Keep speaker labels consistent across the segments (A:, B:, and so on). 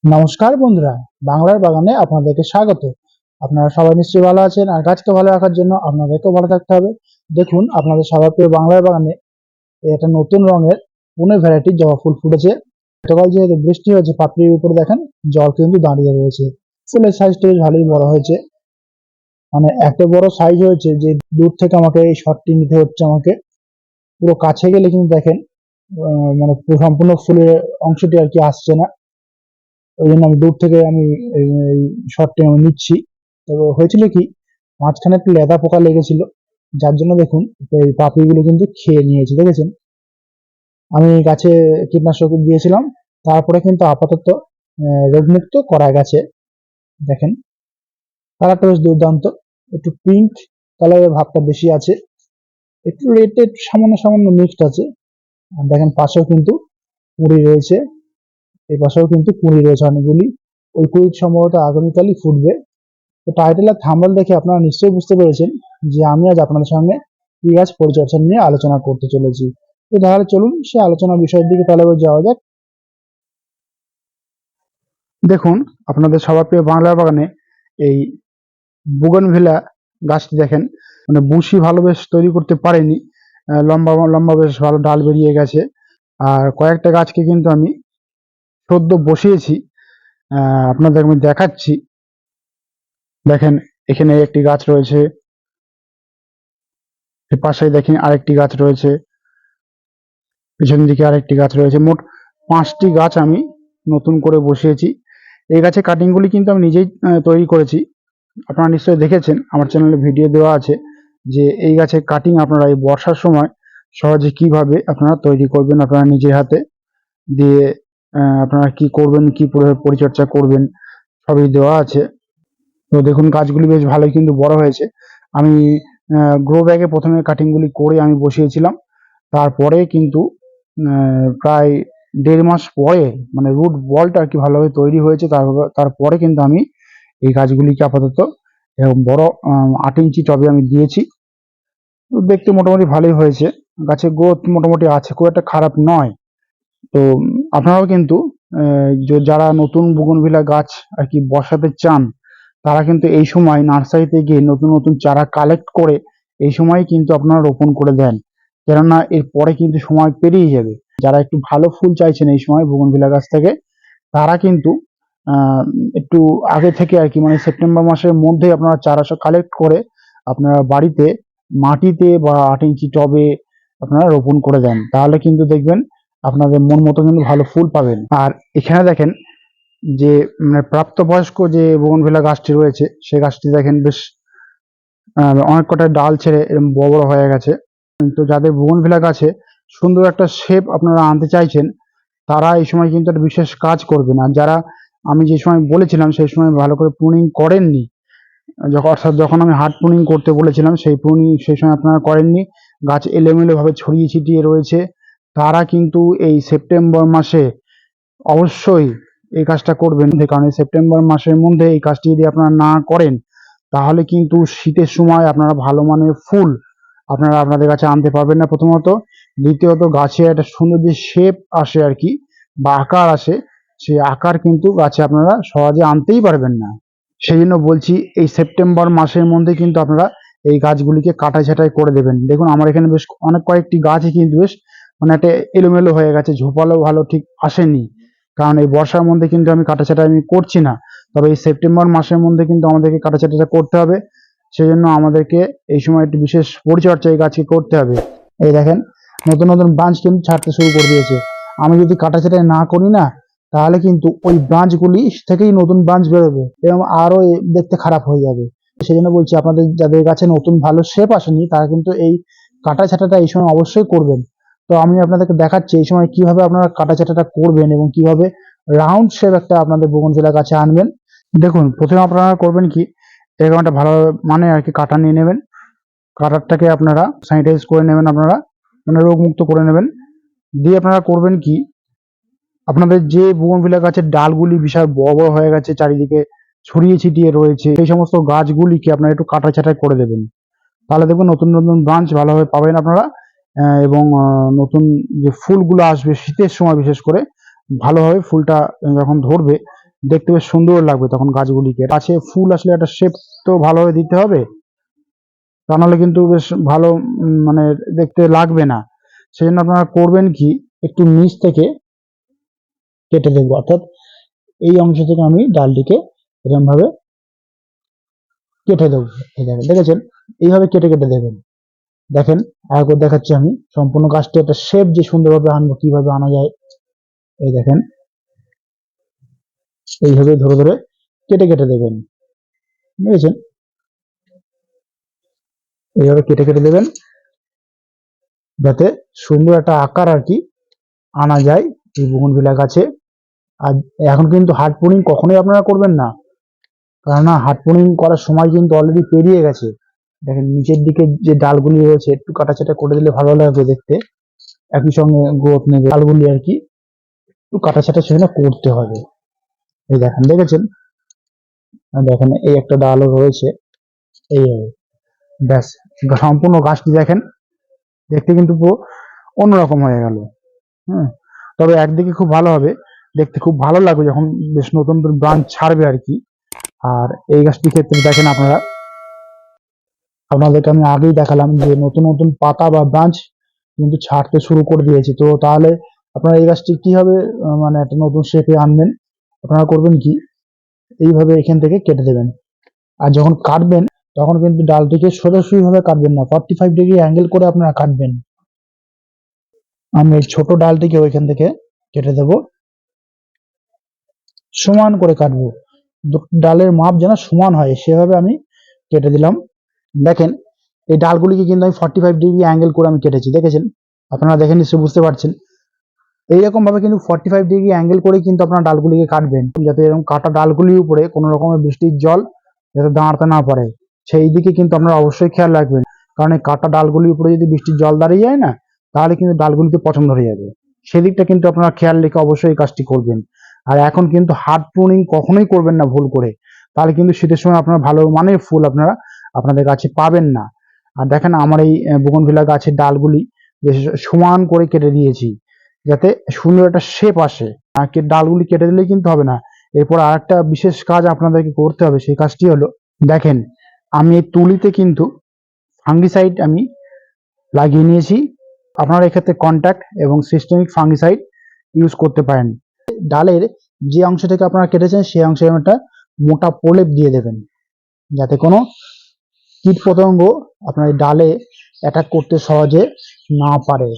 A: নমস্কার বন্ধুরা, বাংলার বাগানে আপনাদেরকে স্বাগত। আপনারা সবাই নিশ্চয়ই ভালো আছেন, আর গাছকে ভালো রাখার জন্য আপনাদেরকেও ভালো থাকতে হবে। দেখুন, আপনাদের সবার প্রিয় বাংলার বাগানে একটা নতুন রঙের পুনে ভ্যারাইটির জবা ফুল ফুটেছে। গতকাল যেহেতু বৃষ্টি হয়েছে, পাপড়ির উপরে দেখেন জল কিন্তু দাঁড়িয়ে রয়েছে। ফুলের সাইজটা বেশ ভালোই বড় হয়েছে, মানে এত বড় সাইজ হয়েছে যে দূর থেকে আমাকে এই শটটি নিতে হচ্ছে। আমাকে পুরো কাছে গেলে কিন্তু দেখেন মানে পুরো সম্পূর্ণ ফুলের অংশটি আর কি আসছে না। ওই জন্য আমি দূর থেকে আমি এই শটটি আমি নিচ্ছি। তবে হয়েছিল কি, মাঝখানে একটু লেদা পোকা লেগেছিল, যার জন্য দেখুন এই পাপড়িগুলো কিন্তু খেয়ে নিয়েছে, দেখেছেন। আমি গাছে কীটনাশক দিয়েছিলাম, তারপরে কিন্তু আপাতত রোগমুক্ত করা গেছে। দেখেন কালারটা বেশ দুর্দান্ত, একটু পিঙ্ক কালারের ভাবটা বেশি আছে, একটু রেড একটু সামান্য সামান্য মিক্সড আছে। আর দেখেন পাশেও কিন্তু কুঁড়ি রয়েছে, এই পাশেও কিন্তু কুঁড়ি রয়েছে অনেকগুলি। ওই কুঁড়ি সম্ভবত আগামীকালই ফুটবে। তো টাইটেল আর থাম্বনেল দেখে আপনারা নিশ্চয়ই বুঝতে পেরেছেন যে আমি আজ আপনাদের সঙ্গে কি গাছ পরিচর্যা নিয়ে আলোচনা করতে চলেছি। তো তাহলে চলুন সে আলোচনার বিষয়ের দিকে তাহলে যাওয়া যাক। দেখুন, আপনাদের সবার প্রিয় বাংলার বাগানে এই বুগনভিলা গাছটি দেখেন, মানে বুশি ভালো বেশ তৈরি করতে পারেনি, লম্বা লম্বা বেশ ভালো ডাল বেরিয়ে গেছে। আর কয়েকটা গাছকে কিন্তু আমি সদ্য বসিয়েছি, আপনাদের আমি দেখাচ্ছি। দেখেন এখানে একটি গাছ রয়েছে, এর পাশেই দেখেন আরেকটি গাছ রয়েছে, পিছন দিকে আরেকটি গাছ রয়েছে। মোট 5টি গাছ আমি নতুন করে বসিয়েছি। এই গাছের কাটিংগুলি কিন্তু আমি নিজেই তৈরি করেছি। আপনারা নিশ্চয়ই দেখেছেন, আমার চ্যানেলে ভিডিও দেওয়া আছে যে এই গাছের কাটিং আপনারা এই বর্ষার সময় সহজে কিভাবে আপনারা তৈরি করবেন আপনারা নিজের হাতে দিয়ে। আপনারা কি করবেন, কি পরিচর্যা করবেন, সবই দেওয়া আছে। তো দেখুন গাছগুলি বেশ ভালোই কিন্তু বড় হয়েছে। আমি গ্রো ব্যাগে প্রথমে কাটিংগুলি করে আমি বসিয়েছিলাম, তারপরে কিন্তু প্রায় 1.5 মাস পরে, মানে রুট বলটা আর কি ভালোভাবে তৈরি হয়েছে, তারপরে কিন্তু আমি এই গাছগুলিকে আপাতত এরকম বড় 8 ইঞ্চি টবে আমি দিয়েছি। তো দেখতে মোটামুটি ভালোই হয়েছে, গাছের গ্রোথ মোটামুটি আছে, খুব একটা খারাপ নয়। তো আপনারাও কিন্তু যারা নতুন বুগনভিলা গাছ আর কি বসাতে চান, তারা কিন্তু এই সময় নার্সারিতে গিয়ে নতুন নতুন চারা কালেক্ট করে এই সময় কিন্তু আপনারা রোপণ করে দেন, কেননা এরপরে কিন্তু সময় পেরিয়ে যাবে। যারা একটু ভালো ফুল চাইছেন এই সময় বুগনভিলা গাছ থেকে, তারা কিন্তু আহ, একটু আগে থেকে আর কি, মানে সেপ্টেম্বর মাসের মধ্যে আপনারা চারা কালেক্ট করে আপনারা বাড়িতে মাটিতে বা 8 ইঞ্চি টবে আপনারা রোপণ করে দেন, তাহলে কিন্তু দেখবেন আপনাদের মন মতো কিন্তু ভালো ফুল পাবেন। আর এখানে দেখেন যে মানে প্রাপ্তবয়স্ক যে বোগনভিলা গাছটি রয়েছে, সেই গাছটি দেখেন বেশ অনেক কটা ডাল ছেড়ে এরকম বড় বড় হয়ে গেছে। তো যাদের বোগনভিলা গাছে সুন্দর একটা শেপ আপনারা আনতে চাইছেন, তারা এই সময় কিন্তু একটা বিশেষ কাজ করবেন। আর যারা আমি যে সময় বলেছিলাম সেই সময় ভালো করে প্রুনিং করেননি, অর্থাৎ যখন আমি হার্ড প্রুনিং করতে বলেছিলাম সেই প্রুনিং সেই সময় আপনারা করেননি, গাছ এলোমেলো ভাবে ছড়িয়ে ছিটিয়ে রয়েছে, তারা কিন্তু এই সেপ্টেম্বর মাসে অবশ্যই এই কাজটা করবেন। কারণ এই সেপ্টেম্বর মাসের মধ্যে এই কাজটি যদি আপনারা না করেন, তাহলে কিন্তু শীতের সময় আপনারা ভালো মানের ফুল আপনারা আপনাদের কাছে আনতে পারবেন না, প্রথমত। দ্বিতীয়ত গাছে একটা সুন্দর যে শেপ আসে আর কি, বা আকার আসে, সেই আকার কিন্তু গাছে আপনারা সহজে আনতেই পারবেন না। সেই জন্য বলছি এই সেপ্টেম্বর মাসের মধ্যে কিন্তু আপনারা এই গাছগুলিকে কাটাই ছাঁটাই করে দেবেন। দেখুন আমার এখানে বেশ অনেক কয়েকটি গাছই কিন্তু বেশ মানে একটা এলোমেলো হয়ে গেছে, ঝোপালো ভালো ঠিক আসেনি, কারণ এই বর্ষার মধ্যে কিন্তু আমি কাটা ছাঁটাই আমি করছি না। তবে এই সেপ্টেম্বর মাসের মধ্যে কিন্তু আমাদেরকে কাটা ছাঁটাইটা করতে হবে, সেই জন্য আমাদেরকে এই সময় একটি বিশেষ পরিচর্যা এই গাছকে করতে হবে। এই দেখেন নতুন নতুন ব্রাঞ্চ কিন্তু ছাড়তে শুরু করে দিয়েছে। আমি যদি কাটা ছাঁটাই না করি না, তাহলে কিন্তু ওই ব্রাঞ্চগুলি থেকেই নতুন ব্রাঞ্চ বেরোবে এবং আরো দেখতে খারাপ হয়ে যাবে। সেই জন্য বলছি, আপনাদের যাদের কাছে নতুন ভালো শেপ আসেনি, তারা কিন্তু এই কাটা ছাঁটাটা এই সময় অবশ্যই করবেন। তো আমি আপনাদেরকে দেখাচ্ছি এই সময় কিভাবে আপনারা কাটা ছাঁটাটা করবেন এবং কিভাবে রাউন্ড শেপ একটা আপনাদের বগনভিলা গাছে আনবেন। দেখুন প্রথমে আপনারা করবেন কি, এরকম একটা ভালো মানে আর কি কাটা নিয়ে নেবেন। কাটারটাকে আপনারা স্যানিটাইজ করে নেবেন, আপনারা মানে রোগমুক্ত করে নেবেন। দিয়ে আপনারা করবেন কি, আপনাদের যে বোগনভিলা গাছের ডালগুলি বিশাল বড় বড় হয়ে গেছে, চারিদিকে ছড়িয়ে ছিটিয়ে রয়েছে, সেই সমস্ত গাছগুলিকে আপনারা একটু কাটা ছাঁটাই করে দেবেন। তাহলে দেখবেন নতুন নতুন ব্রাঞ্চ ভালোভাবে পাবেন আপনারা। এবং নতুন যে ফুলগুলো আসবে শীতের সময় বিশেষ করে ভালোভাবে ফুলটা যখন ধরবে, দেখতে বেশ সুন্দর লাগবে তখন গাছগুলিকে। গাছে ফুল আসলে একটা শেপ তো ভালোভাবে দিতে হবে, তা নাহলে কিন্তু বেশ ভালো মানে দেখতে লাগবে না। সেজন্য আপনারা করবেন কি, একটু নিচ থেকে কেটে দেবো, অর্থাৎ এই অংশ থেকে আমি ডালটিকে এরকম ভাবে কেটে দেবো। এই দেখেন, দেখেছেন? এইভাবে কেটে কেটে দেবেন। দেখেন, আরেকবার দেখাচ্ছি আমি সম্পূর্ণ গাছটি একটা শেপ যে সুন্দরভাবে আনবো, কিভাবে আনা যায়। এই দেখেন, এইভাবে ধরে ধরে কেটে কেটে দেবেন, বুঝেছেন? এইভাবে কেটে কেটে দেবেন যাতে সুন্দর একটা আকার আর কি আনা যায় এই বুগনভিলা গাছে। আর এখন কিন্তু হার্ড প্রুনিং কখনোই আপনারা করবেন না, কেননা হার্ড প্রুনিং করার সময় কিন্তু অলরেডি পেরিয়ে গেছে। দেখেন নিচের দিকে যে ডালগুলি রয়েছে একটু কাটাছাটা করে দিলে ভালো লাগবে দেখতে, একই সঙ্গে গ্রোথ নেবে। ডালগুলি আর কি একটু কাটাছাটা সেখানে করতে হবে। এই দেখেন, দেখেছেন? দেখেন এই একটা ডালও রয়েছে এইভাবে। ব্যাস, সম্পূর্ণ গাছটি দেখেন দেখতে কিন্তু পুরো অন্যরকম হয়ে গেল। হুম, তবে একদিকে খুব ভালো হবে, দেখতে খুব ভালো লাগবে যখন বেশ নতুন নতুন ব্রাঞ্চ ছাড়বে আর কি। আর এই গাছটির ক্ষেত্রে দেখেন আপনারা, আপনাদেরকে আমি আগেই দেখালাম যে নতুন নতুন পাতা বা ব্রাঞ্চ কিন্তু ছাড়তে শুরু করে দিয়েছে। তো তাহলে আপনারা এই গাছটি কিভাবে মানে একটা নতুন শেপে আনবেন, আপনারা করবেন কি, এইভাবে এখান থেকে কেটে দেবেন। আর যখন কাটবেন তখন কিন্তু ডালটিকে সোজাসুজি ভাবে কাটবেন না, 45 ডিগ্রি অ্যাঙ্গেল করে আপনারা কাটবেন। আমি এই ছোট ডালটিকে ওইখান থেকে কেটে দেব, সমান করে কাটবো, ডালের মাপ যেন সমান হয় সেভাবে আমি কেটে দিলাম। দেখেন এই ডালগুলিকে কিন্তু আমি 45 ডিগ্রি অ্যাঙ্গেল করে আমি কেটেছি, দেখেছেন? আপনারা দেখে নিশ্চয়ই বুঝতে পারছেন। এইরকম ভাবে কিন্তু 45 ডিগ্রি অ্যাঙ্গেল করে কিন্তু আপনারা ডালগুলিকে কাটবেন, যাতে এরকম কাটা ডালগুলির উপরে কোনো রকমের বৃষ্টির জল যাতে দাঁড়াতে না পারে, সেই দিকে কিন্তু আপনারা অবশ্যই খেয়াল রাখবেন। কারণ এই কাটা ডালগুলির উপরে যদি বৃষ্টির জল দাঁড়িয়ে যায় না, তাহলে কিন্তু ডালগুলিতে পচন ধরে যাবে। সেদিকটা কিন্তু আপনারা খেয়াল রেখে অবশ্যই এই কাজটি করবেন। আর এখন কিন্তু হার্ড প্রুনিং কখনোই করবেন না ভুল করে, তাহলে কিন্তু শীতের সময় আপনারা ভালো মানের ফুল আপনারা আপনাদের গাছে পাবেন না। আর দেখেন আমার এই বুগনভিলা গাছের ডালগুলি বেশ সমান করে কেটে দিয়েছি, যাতে সুন্দর একটা শেপ আসে। আর ডালগুলি কেটে দিলেই কিন্তু হবে না, এরপর আরেকটা বিশেষ কাজ আপনাদেরকে করতে হবে। সেই কাজটি হলো, দেখেন আমি এই তুলিতে কিন্তু ফাঙ্গিসাইড আমি লাগিয়ে নিয়েছি। আপনারা এক্ষেত্রে কন্ট্যাক্ট এবং সিস্টেমিক ফাঙ্গিসাইড ইউজ করতে পারেন। ডালের যে অংশ থেকে আপনারা কেটেছেন সেই অংশে একটা মোটা প্রলেপ দিয়ে দেবেন, যাতে কোনো কীট পতঙ্গ আপনার এই ডালে অ্যাটাক করতে সহজে না পারে।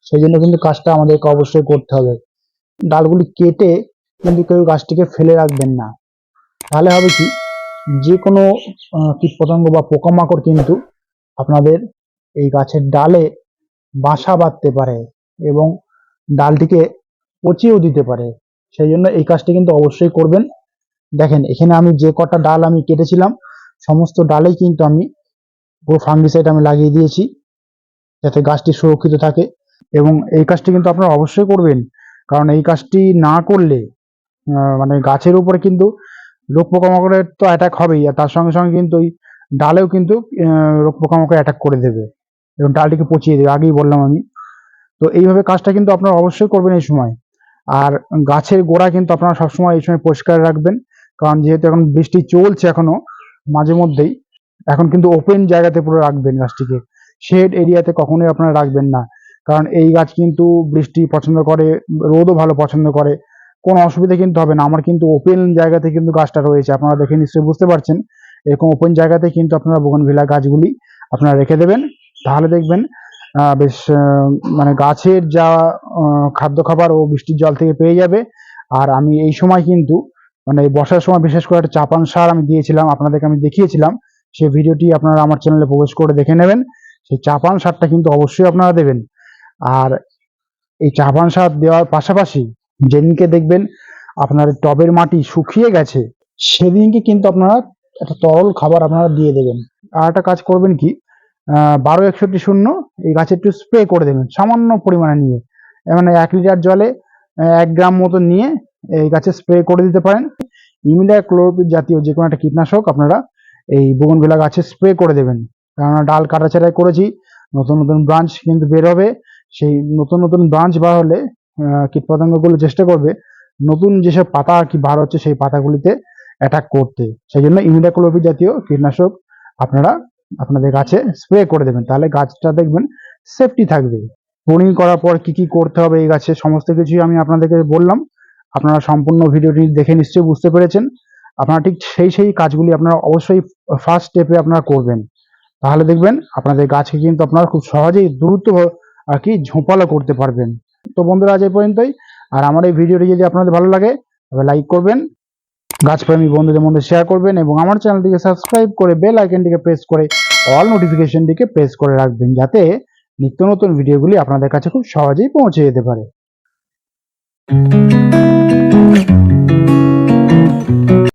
A: সেই জন্য কিন্তু কাজটা আমাদেরকে অবশ্যই করতে হবে। ডালগুলি কেটে কিন্তু কেউ গাছটিকে ফেলে রাখবেন না, তাহলে হবে কি, যে কোনো কীটপতঙ্গ বা পোকামাকড় কিন্তু আপনাদের এই গাছের ডালে বাসা বাঁধতে পারে এবং ডালটিকে পচিয়েও দিতে পারে। সেই জন্য এই কাজটি কিন্তু অবশ্যই করবেন। দেখেন এখানে আমি যে কটা ডাল আমি কেটেছিলাম সমস্ত ডালেই কিন্তু আমি পুরো ফাঙ্গিসাইড আমি লাগিয়ে দিয়েছি, যাতে গাছটি সুরক্ষিত থাকে। এবং এই কাজটি কিন্তু আপনারা অবশ্যই করবেন, কারণ এই কাজটি না করলে মানে গাছের উপরে কিন্তু রোগ পোকামাকড়ের তো অ্যাটাক হবেই, আর তার সঙ্গে সঙ্গে কিন্তু ওই ডালেও কিন্তু রোগ পোকামাকড় অ্যাটাক করে দেবে এবং ডালটিকে পচিয়ে দেবে, আগেই বললাম আমি। তো এইভাবে কাজটা কিন্তু আপনারা অবশ্যই করবেন এই সময়। আর গাছের গোড়া কিন্তু আপনারা সবসময় এই সময় পরিষ্কার রাখবেন, কারণ যেহেতু এখন বৃষ্টি চলছে এখনো মাঝে মধ্যেই, এখন কিন্তু ওপেন জায়গাতে পুরো রাখবেন গাছটিকে, শেড এরিয়াতে কখনোই আপনারা রাখবেন না। কারণ এই গাছ কিন্তু বৃষ্টি পছন্দ করে, রোদও ভালো পছন্দ করে, কোনো অসুবিধা কিন্তু হবে না। আমার কিন্তু ওপেন জায়গাতে কিন্তু গাছটা রয়েছে, আপনারা দেখে নিশ্চয়ই বুঝতে পারছেন। এরকম ওপেন জায়গাতে কিন্তু আপনারা বুগনভিলা গাছগুলি আপনারা রেখে দেবেন, তাহলে দেখবেন বেশ মানে গাছের যা খাদ্য খাবার ও বৃষ্টির জল থেকে পেয়ে যাবে। আর আমি এই সময় কিন্তু মানে এই বর্ষার সময় বিশেষ করে একটা চাপান সার আমি দিয়েছিলাম, আপনাদেরকে আমি দেখিয়েছিলাম, সেই ভিডিওটি আপনারা আমার চ্যানেলে প্রবেশ করে দেখে নেবেন। সেই চাপান সারটা কিন্তু অবশ্যই আপনারা দেবেন। আর এই চাপান সার দেওয়ার পাশাপাশি যেদিনকে দেখবেন আপনার টবের মাটি শুকিয়ে গেছে, সেদিনকে কিন্তু আপনারা একটা তরল খাবার আপনারা দিয়ে দেবেন। আর একটা কাজ করবেন কি, 12-61-0 এই গাছে একটু স্প্রে করে দেবেন সামান্য পরিমাণে নিয়ে, মানে 1 লিটার জলে 1 গ্রাম মতো নিয়ে এই গাছে স্প্রে করে দিতে পারেন। ইমিডাক্লোপিড জাতীয় যে কোনো একটা কীটনাশক আপনারা এই বুগনভিলা গাছে স্প্রে করে দেবেন, কেননা ডাল কাটাছাড়াই করেছি, নতুন নতুন ব্রাঞ্চ কিন্তু বের হবে। সেই নতুন নতুন ব্রাঞ্চ বার হলে কীটপতঙ্গগুলো চেষ্টা করবে নতুন যেসব পাতা আর কি বার হচ্ছে সেই পাতাগুলিতে অ্যাটাক করতে। সেই জন্য ইমিডাক্লোপিড জাতীয় কীটনাশক আপনারা আপনাদের গাছে স্প্রে করে দেবেন, তাহলে গাছটা দেখবেন সেফটি থাকবে। প্রুনিং করার পর কি কি করতে হবে এই গাছে সমস্ত কিছুই আমি আপনাদেরকে বললাম। আপনারা সম্পূর্ণ ভিডিওটি দেখে নিশ্চয়ই বুঝতে পেরেছেন। আপনারা ঠিক সেই কাজগুলি আপনারা অবশ্যই ফার্স্ট স্টেপে আপনারা করবেন, তাহলে দেখবেন আপনাদের গাছকে কিন্তু আপনারা খুব সহজেই দ্রুত আর কি ঝোপালো করতে পারবেন। তো বন্ধুরা আজ এই পর্যন্তই। আর আমার এই ভিডিওটি যদি আপনাদের ভালো লাগে তবে লাইক করবেন, গাছপ্রেমী বন্ধুদের মধ্যে শেয়ার করবেন এবং আমার চ্যানেলটিকে সাবস্ক্রাইব করে বেল আইকনটিকে প্রেস করে অল নোটিফিকেশনটিকে প্রেস করে রাখবেন, যাতে নিত্য নতুন ভিডিওগুলি আপনাদের কাছে খুব সহজেই পৌঁছে যেতে পারে।